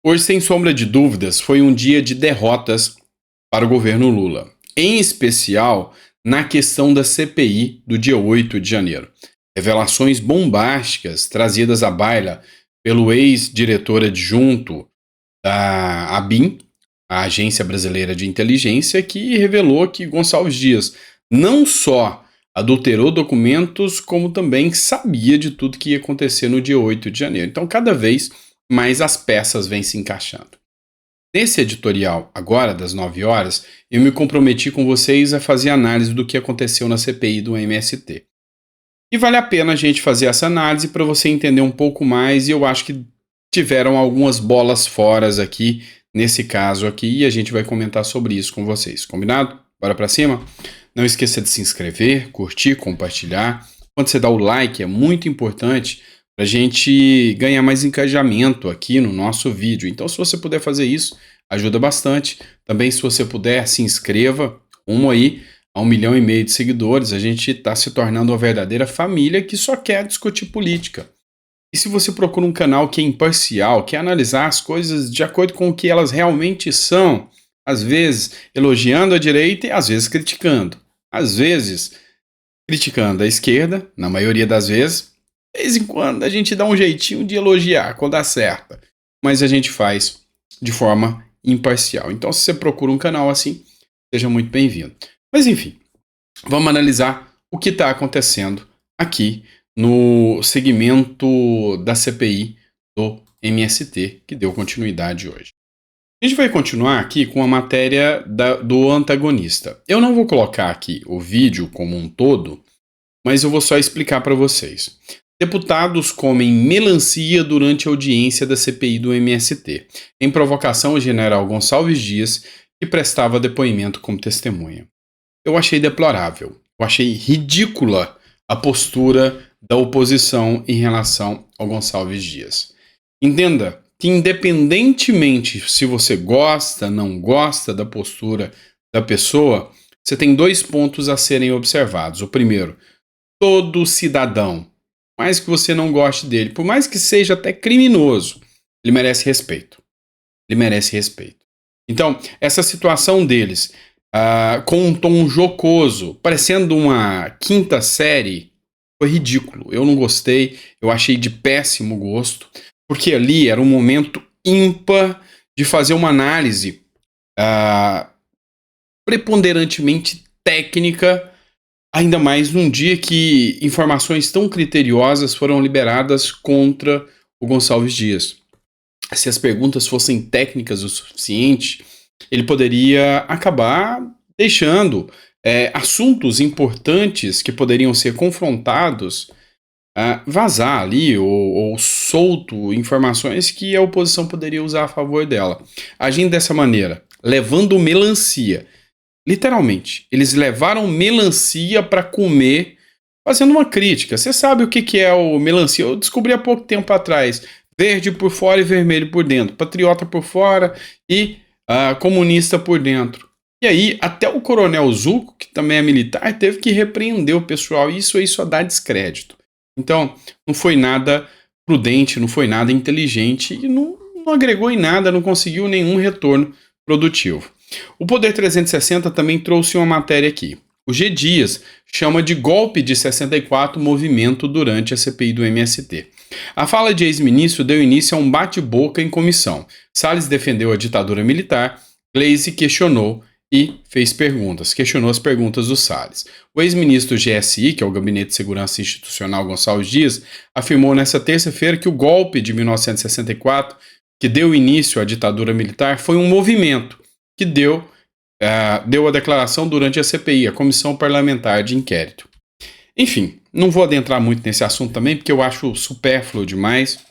Hoje, sem sombra de dúvidas, foi um dia de derrotas para o governo Lula, em especial na questão da CPI do dia 8 de janeiro. Revelações bombásticas trazidas à baila pelo ex-diretor adjunto da ABIN, a Agência Brasileira de Inteligência, que revelou que Gonçalves Dias não só adulterou documentos, como também sabia de tudo que ia acontecer no dia 8 de janeiro. Então, cada vez mais as peças vêm se encaixando. Nesse editorial, agora das 9 horas, eu me comprometi com vocês a fazer análise do que aconteceu na CPI do MST. E vale a pena a gente fazer essa análise para você entender um pouco mais, e eu acho que tiveram algumas bolas fora aqui, nesse caso aqui, e a gente vai comentar sobre isso com vocês. Combinado? Bora para cima? Não esqueça de se inscrever, curtir, compartilhar. Quando você dá o like, é muito importante para a gente ganhar mais engajamento aqui no nosso vídeo. Então, se você puder fazer isso, ajuda bastante. Também, se você puder, se inscreva. Aí a 1,5 milhão de seguidores. A gente está se tornando uma verdadeira família que só quer discutir política. E se você procura um canal que é imparcial, quer analisar as coisas de acordo com o que elas realmente são, às vezes elogiando a direita e às vezes criticando. Às vezes criticando a esquerda, na maioria das vezes. De vez em quando a gente dá um jeitinho de elogiar quando acerta, mas a gente faz de forma imparcial. Então, se você procura um canal assim, seja muito bem-vindo. Mas enfim, vamos analisar o que está acontecendo aqui no segmento da CPI do MST, que deu continuidade hoje. A gente vai continuar aqui com a matéria do antagonista. Eu não vou colocar aqui o vídeo como um todo, mas eu vou só explicar para vocês. Deputados comem melancia durante a audiência da CPI do MST, em provocação ao general Gonçalves Dias, que prestava depoimento como testemunha. Eu achei deplorável, eu achei ridícula a postura da oposição em relação ao Gonçalves Dias. Entenda que, independentemente se você gosta, não gosta da postura da pessoa, você tem 2 pontos a serem observados. O primeiro, todo cidadão, por mais que você não goste dele, por mais que seja até criminoso, ele merece respeito. Ele merece respeito. Então, essa situação deles, com um tom jocoso, parecendo uma quinta série, foi ridículo. Eu não gostei, eu achei de péssimo gosto, porque ali era um momento ímpar de fazer uma análise preponderantemente técnica, ainda mais num dia que informações tão criteriosas foram liberadas contra o Gonçalves Dias. Se as perguntas fossem técnicas o suficiente, ele poderia acabar deixando assuntos importantes que poderiam ser confrontados vazar ali ou solto informações que a oposição poderia usar a favor dela. Agindo dessa maneira, levando melancia. Literalmente, eles levaram melancia para comer, fazendo uma crítica. Você sabe o que é o melancia? Eu descobri há pouco tempo atrás. Verde por fora e vermelho por dentro. Patriota por fora e comunista por dentro. E aí, até o coronel Zucco, que também é militar, teve que repreender o pessoal. E isso aí só dá descrédito. Então, não foi nada prudente, não foi nada inteligente e não agregou em nada, não conseguiu nenhum retorno produtivo. O Poder 360 também trouxe uma matéria aqui. O G. Dias chama de golpe de 64 movimento durante a CPI do MST. A fala de ex-ministro deu início a um bate-boca em comissão. Salles defendeu a ditadura militar, Gleisi questionou e fez perguntas. Questionou as perguntas do Salles. O ex-ministro GSI, que é o Gabinete de Segurança Institucional Gonçalves Dias, afirmou nesta terça-feira que o golpe de 1964, que deu início à ditadura militar, foi um movimento que deu a declaração durante a CPI, a Comissão Parlamentar de Inquérito. Enfim, não vou adentrar muito nesse assunto também, porque eu acho supérfluo demais.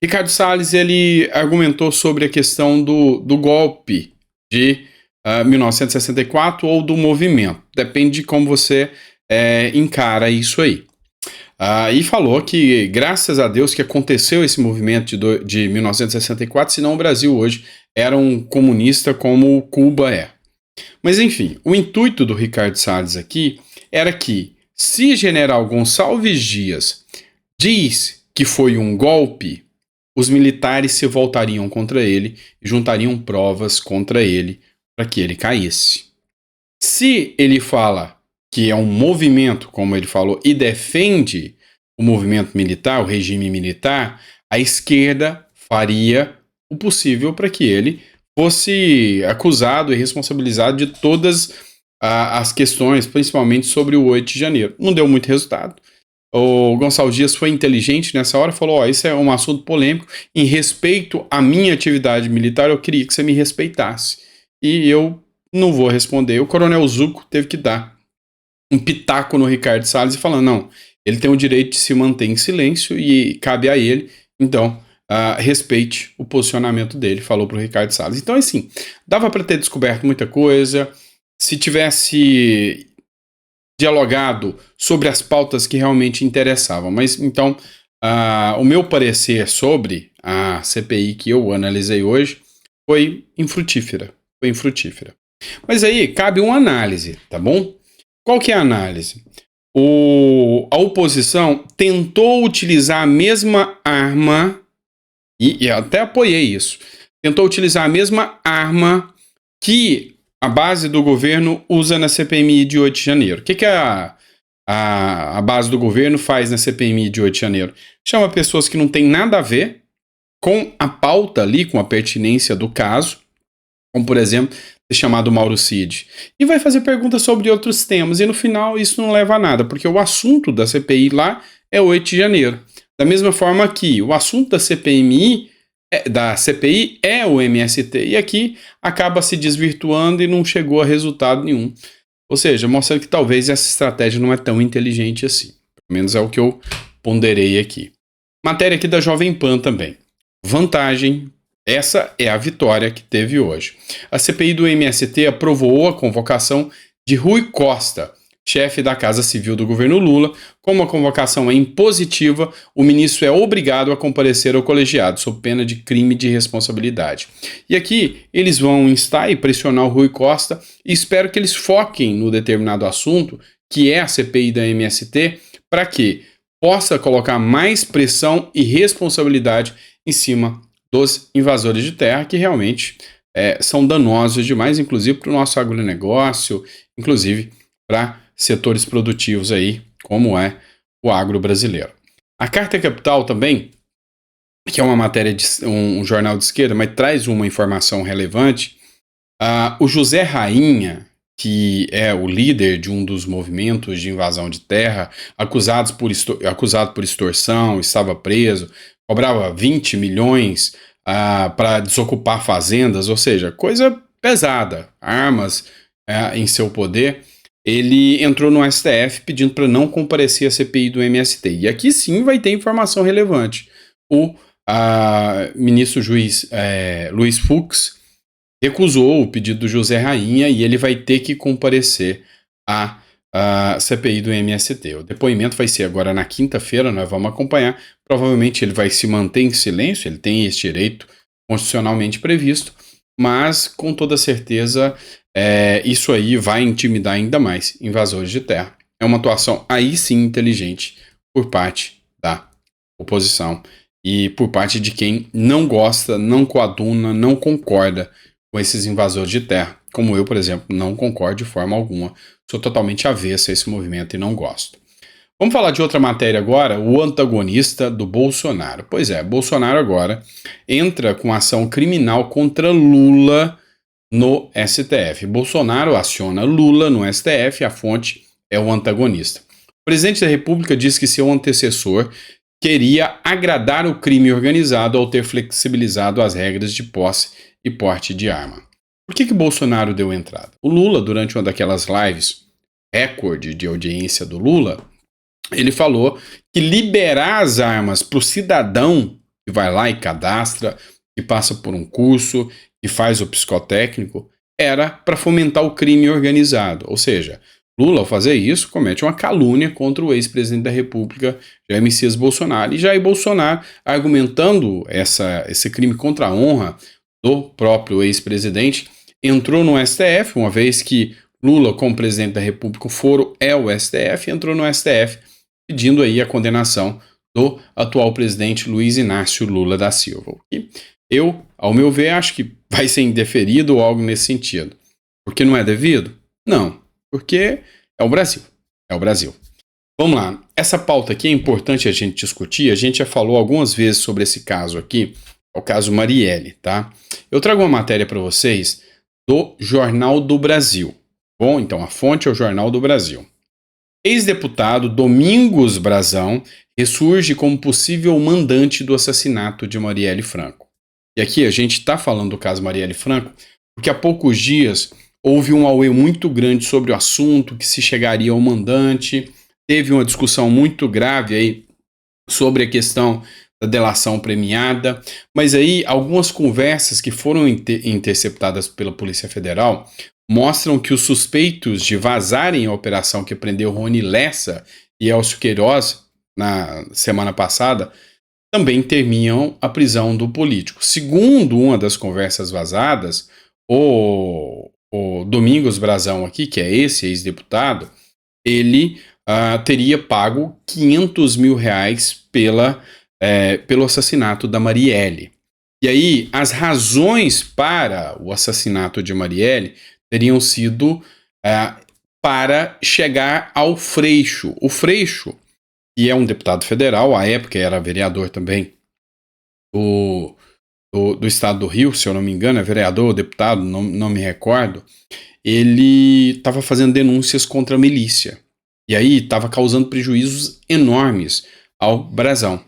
Ricardo Salles, ele argumentou sobre a questão do golpe de 1964 ou do movimento. Depende de como você encara isso aí. E falou que, graças a Deus, que aconteceu esse movimento de 1964, senão o Brasil hoje era um comunista como Cuba é. Mas, enfim, o intuito do Ricardo Salles aqui era que, se General Gonçalves Dias diz que foi um golpe, os militares se voltariam contra ele e juntariam provas contra ele para que ele caísse. Se ele fala que é um movimento, como ele falou, e defende o movimento militar, o regime militar, a esquerda faria o possível para que ele fosse acusado e responsabilizado de todas as questões, principalmente sobre o 8 de janeiro. Não deu muito resultado. O Gonçalves Dias foi inteligente nessa hora, falou, isso é um assunto polêmico, em respeito à minha atividade militar, eu queria que você me respeitasse. E eu não vou responder. O Coronel Zuco teve que dar um pitaco no Ricardo Salles e falando, não, ele tem o direito de se manter em silêncio e cabe a ele, então, respeite o posicionamento dele, falou pro Ricardo Salles. Então, assim, dava para ter descoberto muita coisa, se tivesse dialogado sobre as pautas que realmente interessavam. Mas, então, o meu parecer sobre a CPI que eu analisei hoje foi infrutífera. Mas aí, cabe uma análise, tá bom? Qual que é a análise? A oposição tentou utilizar a mesma arma, e até apoiei isso, tentou utilizar a mesma arma que a base do governo usa na CPMI de 8 de janeiro. O que a base do governo faz na CPMI de 8 de janeiro? Chama pessoas que não têm nada a ver com a pauta ali, com a pertinência do caso, como, por exemplo, ter chamado Mauro Cid, e vai fazer perguntas sobre outros temas, e no final isso não leva a nada, porque o assunto da CPI lá é 8 de janeiro. Da mesma forma que o assunto da CPI é o MST, e aqui acaba se desvirtuando e não chegou a resultado nenhum. Ou seja, mostrando que talvez essa estratégia não é tão inteligente assim. Pelo menos é o que eu ponderei aqui. Matéria aqui da Jovem Pan também. Vantagem, essa é a vitória que teve hoje. A CPI do MST aprovou a convocação de Rui Costa, chefe da Casa Civil do governo Lula. Como a convocação é impositiva, o ministro é obrigado a comparecer ao colegiado, sob pena de crime de responsabilidade. E aqui eles vão instar e pressionar o Rui Costa, e espero que eles foquem no determinado assunto, que é a CPI da MST, para que possa colocar mais pressão e responsabilidade em cima dos invasores de terra, que realmente são danosos demais, inclusive para o nosso agronegócio, inclusive para setores produtivos aí, como é o agro brasileiro. A Carta Capital também, que é uma matéria de um jornal de esquerda, mas traz uma informação relevante. O José Rainha, que é o líder de um dos movimentos de invasão de terra, acusado por extorsão, estava preso, cobrava 20 milhões para desocupar fazendas, ou seja, coisa pesada, armas em seu poder. Ele entrou no STF pedindo para não comparecer à CPI do MST. E aqui sim vai ter informação relevante. O ministro juiz Luiz Fux recusou o pedido do José Rainha e ele vai ter que comparecer à CPI do MST. O depoimento vai ser agora na quinta-feira, nós vamos acompanhar. Provavelmente ele vai se manter em silêncio, ele tem esse direito constitucionalmente previsto, mas com toda certeza isso aí vai intimidar ainda mais invasores de terra. É uma atuação aí sim inteligente por parte da oposição e por parte de quem não gosta, não coaduna, não concorda com esses invasores de terra. Como eu, por exemplo, não concordo de forma alguma. Sou totalmente avesso a esse movimento e não gosto. Vamos falar de outra matéria agora, o antagonista do Bolsonaro. Pois é, Bolsonaro agora entra com ação criminal contra Lula no STF. Bolsonaro aciona Lula no STF, a fonte é o antagonista. O presidente da República diz que seu antecessor queria agradar o crime organizado ao ter flexibilizado as regras de posse e porte de arma. Por que Bolsonaro deu entrada? O Lula, durante uma daquelas lives, recorde de audiência do Lula, ele falou que liberar as armas para o cidadão que vai lá e cadastra, que passa por um curso, que faz o psicotécnico, era para fomentar o crime organizado. Ou seja, Lula, ao fazer isso, comete uma calúnia contra o ex-presidente da República, Jair Messias Bolsonaro. E Jair Bolsonaro, argumentando esse crime contra a honra do próprio ex-presidente, entrou no STF, uma vez que Lula, como presidente da República, o foro é o STF, entrou no STF pedindo aí a condenação do atual presidente Luiz Inácio Lula da Silva. E eu, ao meu ver, acho que vai ser indeferido ou algo nesse sentido. Porque não é devido? Não, porque é o Brasil. É o Brasil. Vamos lá, essa pauta aqui é importante a gente discutir, a gente já falou algumas vezes sobre esse caso aqui, é o caso Marielle, tá? Eu trago uma matéria para vocês do Jornal do Brasil. Bom, então a fonte é o Jornal do Brasil. Ex-deputado Domingos Brazão ressurge como possível mandante do assassinato de Marielle Franco. E aqui a gente está falando do caso Marielle Franco, porque há poucos dias houve um auê muito grande sobre o assunto, que se chegaria ao mandante. Teve uma discussão muito grave aí sobre a questão da delação premiada, mas aí algumas conversas que foram interceptadas pela Polícia Federal mostram que os suspeitos de vazarem a operação que prendeu Rony Lessa e Elcio Queiroz na semana passada também temiam a prisão do político. Segundo uma das conversas vazadas, o Domingos Brazão aqui, que é esse ex-deputado, ele teria pago R$500 mil pelo assassinato da Marielle. E aí, as razões para o assassinato de Marielle teriam sido para chegar ao Freixo. O Freixo, que é um deputado federal, à época era vereador também do estado do Rio, se eu não me engano, é vereador ou deputado, não me recordo, ele estava fazendo denúncias contra a milícia. E aí estava causando prejuízos enormes ao Brazão.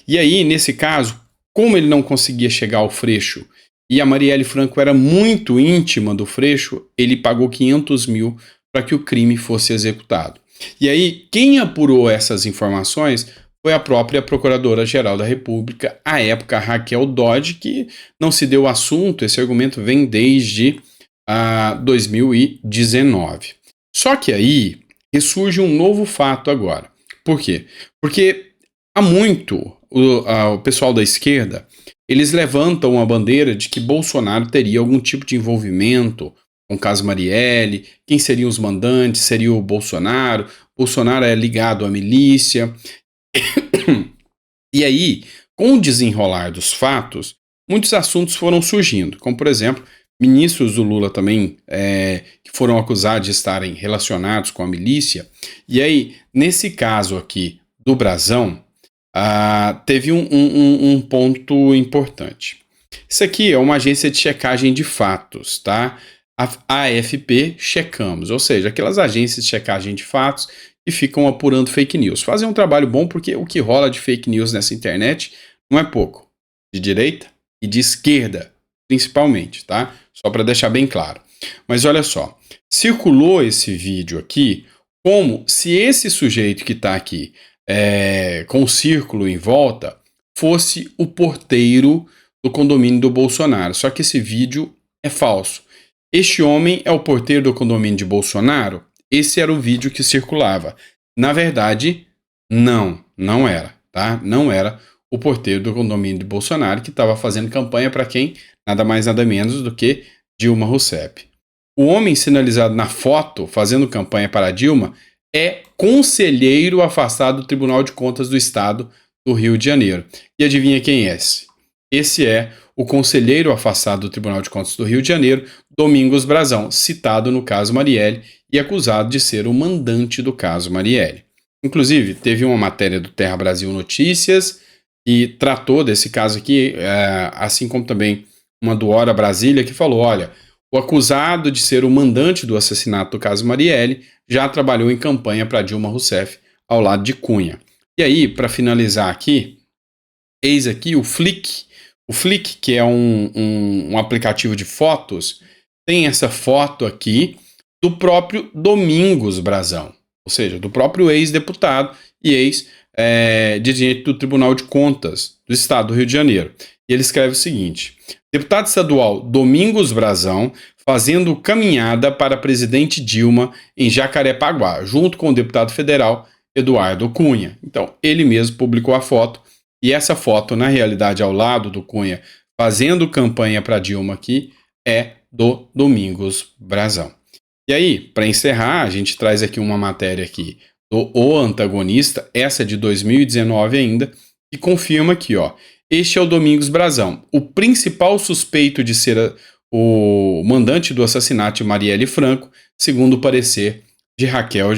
E aí, nesse caso, como ele não conseguia chegar ao Freixo e a Marielle Franco era muito íntima do Freixo, ele pagou R$500 mil para que o crime fosse executado. E aí, quem apurou essas informações foi a própria Procuradora-Geral da República, à época Raquel Dodge, que não se deu assunto, esse argumento vem desde 2019. Só que aí ressurge um novo fato agora. Por quê? Porque há muito o pessoal da esquerda, eles levantam a bandeira de que Bolsonaro teria algum tipo de envolvimento com o caso Marielle, quem seriam os mandantes, seria o Bolsonaro, Bolsonaro é ligado à milícia. E aí, com o desenrolar dos fatos, muitos assuntos foram surgindo, como por exemplo, ministros do Lula também que foram acusados de estarem relacionados com a milícia. E aí, nesse caso aqui do Brazão, teve um ponto importante. Isso aqui é uma agência de checagem de fatos, tá? A AFP Checamos, ou seja, aquelas agências de checagem de fatos que ficam apurando fake news. Fazem um trabalho bom porque o que rola de fake news nessa internet não é pouco. De direita e de esquerda, principalmente, tá? Só para deixar bem claro. Mas olha só, circulou esse vídeo aqui como se esse sujeito que está aqui com o círculo em volta fosse o porteiro do condomínio do Bolsonaro. Só que esse vídeo é falso. Este homem é o porteiro do condomínio de Bolsonaro? Esse era o vídeo que circulava. Na verdade, não era, tá? Não era o porteiro do condomínio de Bolsonaro que estava fazendo campanha para quem? Nada mais, nada menos do que Dilma Rousseff. O homem sinalizado na foto fazendo campanha para Dilma é conselheiro afastado do Tribunal de Contas do Estado do Rio de Janeiro. E adivinha quem é esse? Esse é o conselheiro afastado do Tribunal de Contas do Rio de Janeiro, Domingos Brazão, citado no caso Marielle e acusado de ser o mandante do caso Marielle. Inclusive, teve uma matéria do Terra Brasil Notícias que tratou desse caso aqui, assim como também uma do Hora Brasília, que falou, olha, o acusado de ser o mandante do assassinato do caso Marielle já trabalhou em campanha para Dilma Rousseff ao lado de Cunha. E aí, para finalizar aqui, eis aqui o Flick. O Flick, que é um aplicativo de fotos, tem essa foto aqui do próprio Domingos Brazão, ou seja, do próprio ex-deputado e ex-dirigente do Tribunal de Contas do Estado do Rio de Janeiro. E ele escreve o seguinte: deputado estadual Domingos Brazão fazendo caminhada para presidente Dilma em Jacarepaguá, junto com o deputado federal Eduardo Cunha. Então, ele mesmo publicou a foto, e essa foto, na realidade, ao lado do Cunha, fazendo campanha para Dilma aqui, é do Domingos Brazão. E aí, para encerrar, a gente traz aqui uma matéria aqui do O Antagonista, essa é de 2019 ainda, e confirma aqui, ó. Este é o Domingos Brazão, o principal suspeito de ser o mandante do assassinato de Marielle Franco, segundo o parecer de Raquel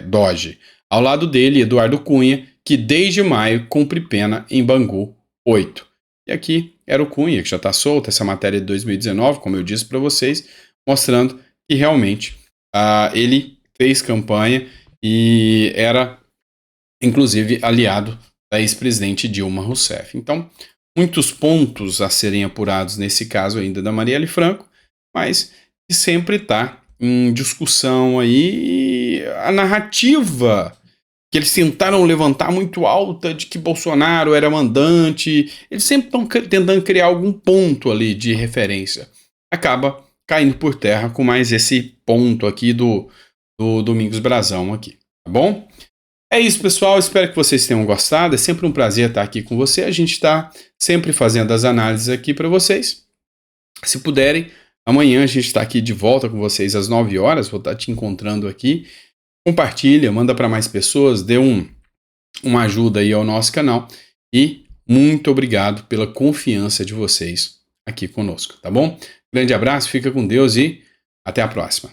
Doge. Ao lado dele, Eduardo Cunha, que desde maio cumpre pena em Bangu 8. E aqui era o Cunha, que já está solto, essa matéria de 2019, como eu disse para vocês, mostrando que realmente ele fez campanha e era, inclusive, aliado da ex-presidente Dilma Rousseff. Então, muitos pontos a serem apurados nesse caso ainda da Marielle Franco, mas que sempre está em discussão aí a narrativa que eles tentaram levantar muito alta de que Bolsonaro era mandante. Eles sempre estão tentando criar algum ponto ali de referência. Acaba caindo por terra com mais esse ponto aqui do Domingos Brazão aqui, tá bom? É isso, pessoal. Espero que vocês tenham gostado. É sempre um prazer estar aqui com você. A gente está sempre fazendo as análises aqui para vocês. Se puderem, amanhã a gente está aqui de volta com vocês às 9 horas. Vou estar te encontrando aqui. Compartilha, manda para mais pessoas, dê uma ajuda aí ao nosso canal. E muito obrigado pela confiança de vocês aqui conosco, tá bom? Grande abraço, fica com Deus e até a próxima.